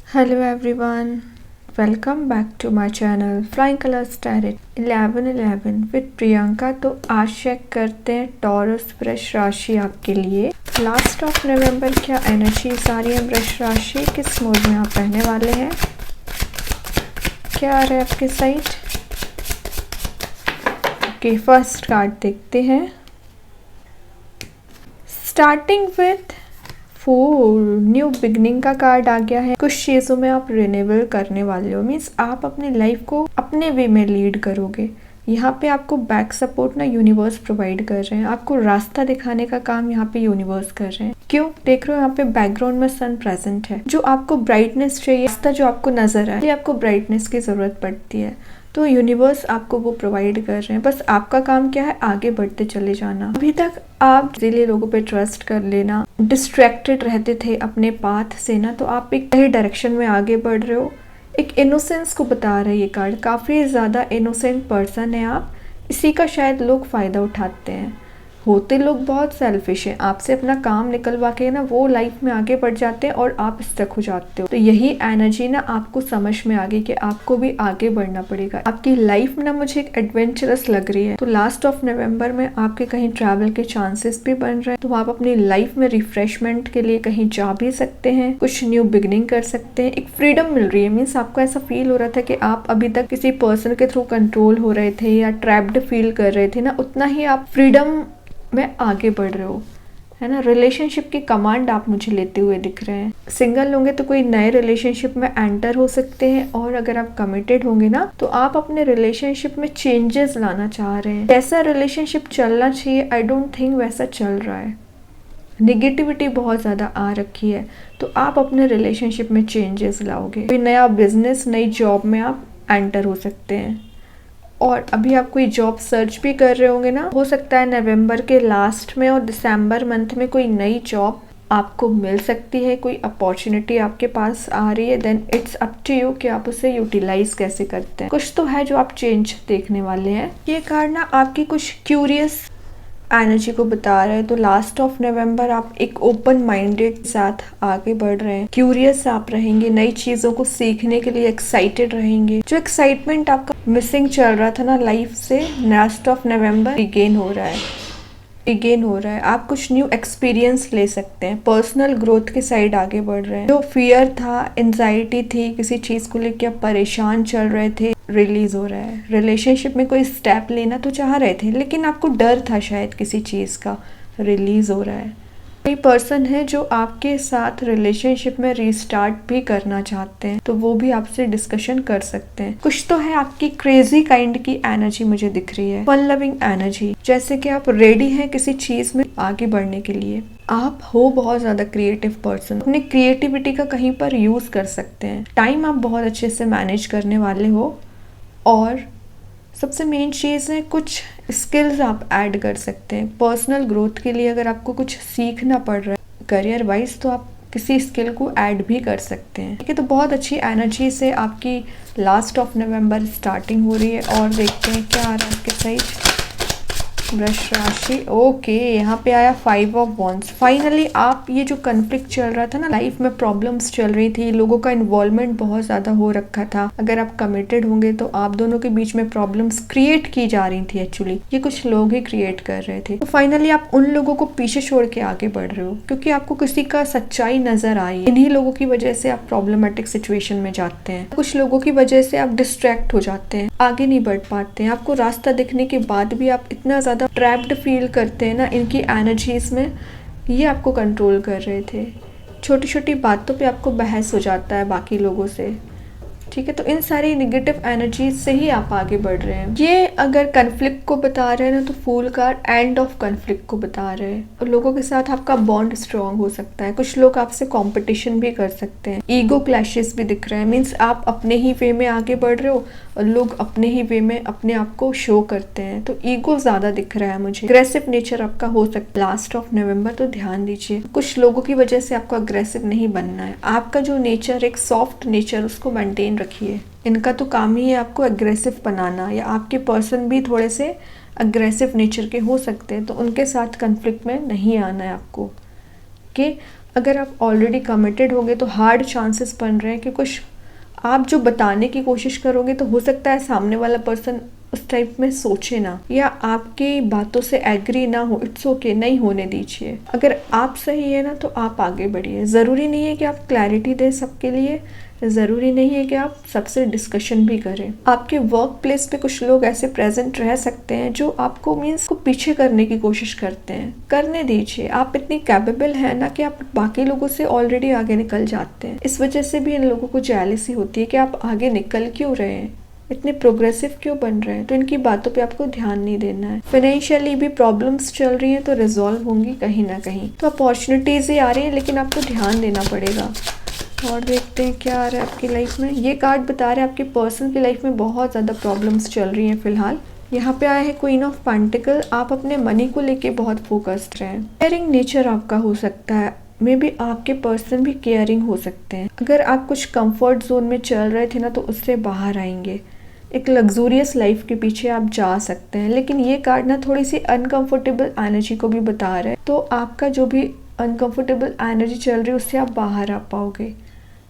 Hello everyone, welcome back to my channel Flying Colors Tarot 1111 with Priyanka. तो आज check करते हैं टॉरस वृष राशि आपके लिए लास्ट ऑफ नवंबर क्या एनर्जी सारी है। वृष राशि किस मूड में आप रहने वाले हैं, क्या आ रहा है आपके साइड। ओके, फर्स्ट कार्ड देखते हैं। Starting with fool, new beginning का कार्ड आ गया है। कुछ चीज़ों में आप रिन्यूअल करने वाले हो, मीन्स आप अपने लाइफ को अपने वे में लीड करोगे। यहाँ पे आपको बैक सपोर्ट ना यूनिवर्स प्रोवाइड कर रहे हैं, आपको रास्ता दिखाने का काम यहाँ पे यूनिवर्स कर रहे हैं। क्यों देख रहे हो, यहाँ पे बैकग्राउंड में सन प्रेजेंट है। जो आपको ब्राइटनेस चाहिए, रास्ता जो आपको नजर आए, आपको ब्राइटनेस की जरूरत पड़ती है, तो यूनिवर्स आपको वो प्रोवाइड कर रहे हैं। बस आपका काम क्या है, आगे बढ़ते चले जाना। अभी तक आप इसीलिए लोगों पे ट्रस्ट कर लेना, डिस्ट्रैक्टेड रहते थे अपने पाथ से ना, तो आप एक सही डायरेक्शन में आगे बढ़ रहे हो। एक इनोसेंस को बता रहा है ये कार्ड, काफ़ी ज़्यादा इनोसेंट पर्सन है आप, इसी का शायद लोग फ़ायदा उठाते हैं। होते लोग बहुत सेल्फिश हैं, आपसे अपना काम निकलवा के ना वो लाइफ में आगे बढ़ जाते हैं और आप स्टक हो जाते हो। तो यही एनर्जी ना आपको समझ में आ गई कि आपको भी आगे बढ़ना पड़ेगा। आपकी लाइफ ना मुझे एक एडवेंचरस लग रही है। तो लास्ट ऑफ नवंबर में आपके कहीं ट्रैवल के चांसेस भी बन रहे हैं, तो आप अपनी लाइफ में रिफ्रेशमेंट के लिए कहीं जा भी सकते हैं, कुछ न्यू बिगनिंग कर सकते हैं। एक फ्रीडम मिल रही है, मीन्स आपको ऐसा फील हो रहा था कि आप अभी तक किसी पर्सन के थ्रू कंट्रोल हो रहे थे या ट्रैप्ड फील कर रहे थे ना, उतना ही आप फ्रीडम में आगे बढ़ रहे हो, है ना। रिलेशनशिप की कमांड आप मुझे लेते हुए दिख रहे हैं। सिंगल होंगे तो कोई नए रिलेशनशिप में एंटर हो सकते हैं, और अगर आप कमिटेड होंगे ना तो आप अपने रिलेशनशिप में चेंजेस लाना चाह रहे हैं। जैसा रिलेशनशिप चलना चाहिए, आई डोंट थिंक वैसा चल रहा है। निगेटिविटी बहुत ज़्यादा आ रखी है, तो आप अपने रिलेशनशिप में चेंजेस लाओगे। कोई नया बिजनेस, नई जॉब में आप एंटर हो सकते हैं। और अभी आप कोई जॉब सर्च भी कर रहे होंगे ना, हो सकता है नवंबर के लास्ट में और दिसंबर मंथ में कोई नई जॉब आपको मिल सकती है, कोई अपॉर्चुनिटी आपके पास आ रही है। Then it's up to you कि आप उसे यूटिलाइज कैसे करते हैं। कुछ तो है जो आप चेंज देखने वाले हैं। ये कार्ड ना आपकी कुछ क्यूरियस एनर्जी को बता रहे हैं। तो लास्ट ऑफ नवंबर आप एक ओपन माइंडेड साथ आगे बढ़ रहे हैं, क्यूरियस आप रहेंगे, नई चीजों को सीखने के लिए एक्साइटेड रहेंगे। जो एक्साइटमेंट आपका मिसिंग चल रहा था ना लाइफ से, लास्ट ऑफ नवंबर रिगेन हो रहा है। आप कुछ न्यू एक्सपीरियंस ले सकते हैं, पर्सनल ग्रोथ के साइड आगे बढ़ रहे हैं। जो फियर था, एंजाइटी थी, किसी चीज को लेकर आप परेशान चल रहे थे, रिलीज हो रहा है। रिलेशनशिप में कोई स्टेप लेना तो चाह रहे थे, लेकिन आपको डर था शायद किसी चीज का, रिलीज हो रहा है। कोई पर्सन है जो आपके साथ रिलेशनशिप में रीस्टार्ट भी करना चाहते हैं, तो वो भी आपसे डिस्कशन कर सकते हैं। कुछ तो है आपकी क्रेजी काइंड की एनर्जी मुझे दिख रही है, फन लविंग एनर्जी, जैसे कि आप रेडी हैं किसी चीज में आगे बढ़ने के लिए। आप हो बहुत ज्यादा क्रिएटिव पर्सन, अपनी क्रिएटिविटी का कहीं पर यूज कर सकते हैं। टाइम आप बहुत अच्छे से मैनेज करने वाले हो, और सबसे मेन चीज़ है कुछ स्किल्स आप ऐड कर सकते हैं पर्सनल ग्रोथ के लिए। अगर आपको कुछ सीखना पड़ रहा है करियर वाइज, तो आप किसी स्किल को ऐड भी कर सकते हैं। ठीक है, तो बहुत अच्छी एनर्जी से आपकी लास्ट ऑफ नवंबर स्टार्टिंग हो रही है। और देखते हैं क्या आ रहा है आपके साइड वृष राशि। ओके, यहाँ पे आया 5 ऑफ वॉन्ड्स। फाइनली आप ये जो कन्फ्लिक्ट चल रहा था ना, लाइफ में प्रॉब्लम्स चल रही थी, लोगों का इन्वॉल्वमेंट बहुत ज्यादा हो रखा था। अगर आप कमिटेड होंगे तो आप दोनों के बीच में प्रॉब्लम्स क्रिएट की जा रही थी, एक्चुअली ये कुछ लोग ही क्रिएट कर रहे थे। तो फाइनली आप उन लोगों को पीछे छोड़ के आगे बढ़ रहे हो, क्योंकि आपको किसी का सच्चाई नजर आई। इन्हीं लोगों की वजह से आप प्रॉब्लमेटिक सिचुएशन में जाते हैं, कुछ लोगों की वजह से आप डिस्ट्रैक्ट हो जाते हैं, आगे नहीं बढ़ पाते हैं। आपको रास्ता दिखने के बाद भी आप इतना ज्यादा ट्रैप्ड फील करते हैं ना इनकी एनर्जीज में। ये आपको कंट्रोल कर रहे थे, छोटी छोटी बातों पे आपको बहस हो जाता है बाकी लोगों से। ठीक है, तो इन सारी निगेटिव एनर्जीज से ही आप आगे बढ़ रहे हैं। ये अगर कन्फ्लिक्ट को बता रहे हैं ना, तो fool card end of conflict को बता रहे हैं। और लोगों के साथ आपका बॉन्ड स्ट्रांग हो सकता है, कुछ लोग आपसे कंपटीशन भी कर सकते हैं। ईगो क्लैशेस भी दिख रहे हैं, मीन्स आप अपने ही वे में आगे बढ़ रहे हो और लोग अपने ही वे में अपने आप को शो करते हैं। तो ईगो ज्यादा दिख रहा है मुझे, अग्रेसिव नेचर आपका हो सकता है लास्ट ऑफ नवंबर, तो ध्यान दीजिए। कुछ लोगों की वजह से आपको अग्रेसिव नहीं बनना है। आपका जो नेचर, एक सॉफ्ट नेचर, उसको मेंटेन रखिए। इनका तो काम ही है आपको अग्रेसिव बनाना, या आपके पर्सन भी थोड़े से अग्रेसिव नेचर के हो सकते हैं, तो उनके साथ कन्फ्लिक्ट में नहीं आना है आपको। कि अगर आप ऑलरेडी कमिटेड होंगे तो हार्ड चांसेस बन रहे हैं कि कुछ आप जो बताने की कोशिश करोगे तो हो सकता है सामने वाला पर्सन उस टाइप में सोचे ना, या आपकी बातों से एग्री ना हो। इट्स ओके, नहीं होने दीजिए। अगर आप सही है ना तो आप आगे बढ़िए। ज़रूरी नहीं है कि आप क्लैरिटी दें सबके लिए, ज़रूरी नहीं है कि आप सबसे डिस्कशन भी करें। आपके वर्क प्लेस पे कुछ लोग ऐसे प्रेजेंट रह सकते हैं जो आपको मीन्स को पीछे करने की कोशिश करते हैं। करने दीजिए, आप इतनी कैपेबल हैं ना कि आप बाकी लोगों से ऑलरेडी आगे निकल जाते हैं। इस वजह से भी इन लोगों को जेलसी होती है कि आप आगे निकल क्यों रहे हैं, इतने प्रोग्रेसिव क्यों बन रहे हैं। तो इनकी बातों पे आपको ध्यान नहीं देना है। फाइनेंशियली भी प्रॉब्लम्स चल रही हैं तो रिजॉल्व होंगी कहीं ना कहीं। तो अपॉर्चुनिटीज ही आ रही है लेकिन आपको ध्यान देना पड़ेगा। और देखते हैं क्या आ रहा है आपकी लाइफ में। ये कार्ड बता रहे हैं आपके पर्सन की लाइफ में बहुत ज़्यादा प्रॉब्लम्स चल रही हैं फिलहाल। यहाँ पे आया है क्वीन ऑफ पेंटिकल। आप अपने मनी को लेके बहुत फोकस्ड रहें। केयरिंग नेचर आपका हो सकता है, मे बी आपके पर्सन भी केयरिंग हो सकते हैं। अगर आप कुछ कंफर्ट जोन में चल रहे थे ना तो उससे बाहर आएंगे। एक लग्जूरियस लाइफ के पीछे आप जा सकते हैं। लेकिन ये कार्ड ना थोड़ी सी अनकंफर्टेबल एनर्जी को भी बता रहा है। तो आपका जो भी अनकंफर्टेबल एनर्जी चल रही है उससे आप बाहर आ पाओगे,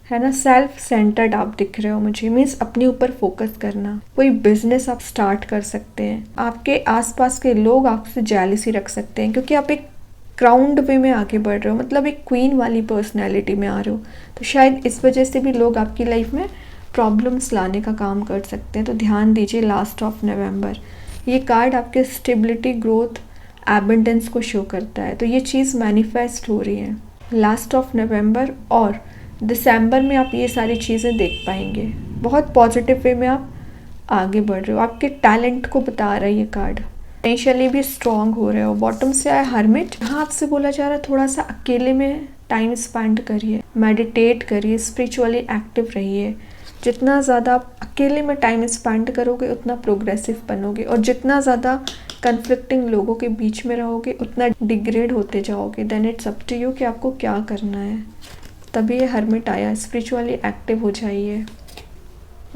है ना। सेल्फ सेंटर्ड आप दिख रहे हो मुझे, मीन्स अपने ऊपर फोकस करना। कोई बिजनेस आप स्टार्ट कर सकते हैं। आपके आसपास के लोग आपसे जेलसी रख सकते हैं क्योंकि आप एक क्राउंड वे में आगे बढ़ रहे हो, मतलब एक क्वीन वाली पर्सनैलिटी में आ रहे हो। तो शायद इस वजह से भी लोग आपकी लाइफ में प्रॉब्लम्स लाने का काम कर सकते हैं। तो ध्यान दीजिए लास्ट ऑफ नवंबर। ये कार्ड आपके स्टेबिलिटी, ग्रोथ, एबंडेंस को शो करता है। तो ये चीज़ मैनिफेस्ट हो रही है लास्ट ऑफ नवंबर, और दिसंबर में आप ये सारी चीज़ें देख पाएंगे। बहुत पॉजिटिव वे में आप आगे बढ़ रहे हो। आपके टैलेंट को बता रहा है ये कार्ड। फाइनेंशियली भी स्ट्रांग हो रहे हो। बॉटम से आया हर्मिट। हाँ, आपसे बोला जा रहा है थोड़ा सा अकेले में टाइम स्पेंड करिए, मेडिटेट करिए, स्पिरिचुअली एक्टिव रहिए। जितना ज़्यादा आप अकेले में टाइम स्पेंड करोगे उतना प्रोग्रेसिव बनोगे, और जितना ज़्यादा कन्फ्लिक्टिंग लोगों के बीच में रहोगे उतना डिग्रेड होते जाओगे। Then it's up to you कि आपको क्या करना है। तभी ये हर्मिट आया। स्पिरिचुअली एक्टिव हो जाइए,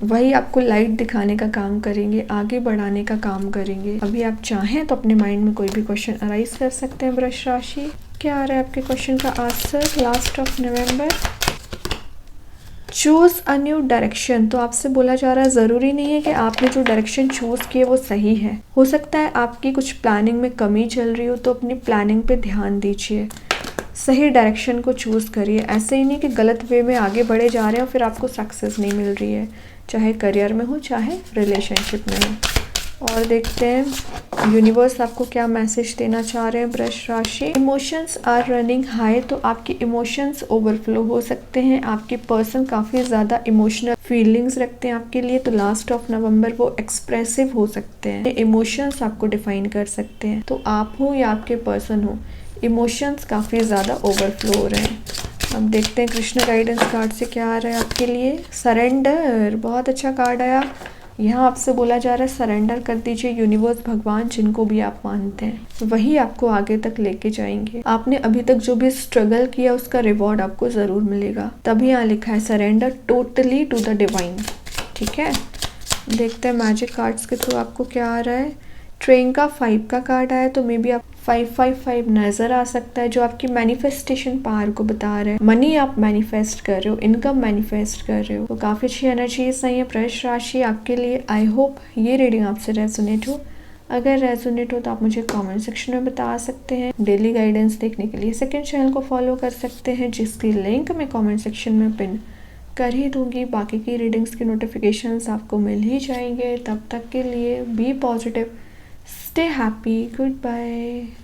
वही आपको लाइट दिखाने का काम करेंगे, आगे बढ़ाने का काम करेंगे। अभी आप चाहें तो अपने माइंड में कोई भी क्वेश्चन अराइज कर सकते हैं। वृष राशि, क्या आ रहा है आपके क्वेश्चन का answer last of November. Choose a new direction. तो आपसे बोला जा रहा है ज़रूरी नहीं है कि आपने जो डायरेक्शन चूज़ की है वो सही है। हो सकता है आपकी कुछ प्लानिंग में कमी चल रही हो, तो अपनी प्लानिंग पे ध्यान दीजिए, सही डायरेक्शन को चूज़ करिए। ऐसे ही नहीं कि गलत वे में आगे बढ़े जा रहे हो फिर आपको सक्सेस नहीं मिल रही है, चाहे करियर में हो चाहे रिलेशनशिप में हो। और देखते हैं यूनिवर्स आपको क्या मैसेज देना चाह रहे हैं वृष राशि। Emotions are running high. तो आपके इमोशंस ओवरफ्लो हो सकते हैं। आपके पर्सन काफ़ी ज़्यादा इमोशनल फीलिंग्स रखते हैं आपके लिए। तो लास्ट ऑफ नवंबर वो एक्सप्रेसिव हो सकते हैं। इमोशंस आपको डिफाइन कर सकते हैं। तो आप हो या आपके पर्सन हो, इमोशंस काफ़ी ज़्यादा ओवरफ्लो हो रहे हैं। अब देखते हैं कृष्ण गाइडेंस कार्ड से क्या आ रहा है आपके लिए। सरेंडर, बहुत अच्छा कार्ड आया। यहाँ आपसे बोला जा रहा है सरेंडर कर दीजिए। यूनिवर्स, भगवान, जिनको भी आप मानते हैं, वही आपको आगे तक लेके जाएंगे। आपने अभी तक जो भी स्ट्रगल किया उसका रिवॉर्ड आपको ज़रूर मिलेगा। तभी यहाँ लिखा है surrender totally to the divine. ठीक है, देखते हैं मैजिक कार्ड्स के थ्रू आपको क्या आ रहा है। ट्रेन का 5 का कार्ड आया, तो मे बी आप 555 नज़र आ सकता है, जो आपकी मैनिफेस्टेशन पावर को बता रहे हैं। मनी आप मैनिफेस्ट कर रहे हो, इनकम मैनिफेस्ट कर रहे हो। तो काफ़ी अच्छी एनर्जी सही है वृष राशि आपके लिए। आई होप ये रीडिंग आपसे रेजोनेट हो। अगर रेजोनेट हो तो आप मुझे कमेंट सेक्शन में बता सकते हैं। डेली गाइडेंस देखने के लिए सेकंड चैनल को फॉलो कर सकते हैं, जिसकी लिंक मैं कमेंट सेक्शन में पिन कर ही दूंगी। बाकी की रीडिंग्स की नोटिफिकेशंस आपको मिल ही जाएंगे। तब तक के लिए be positive, stay happy, goodbye.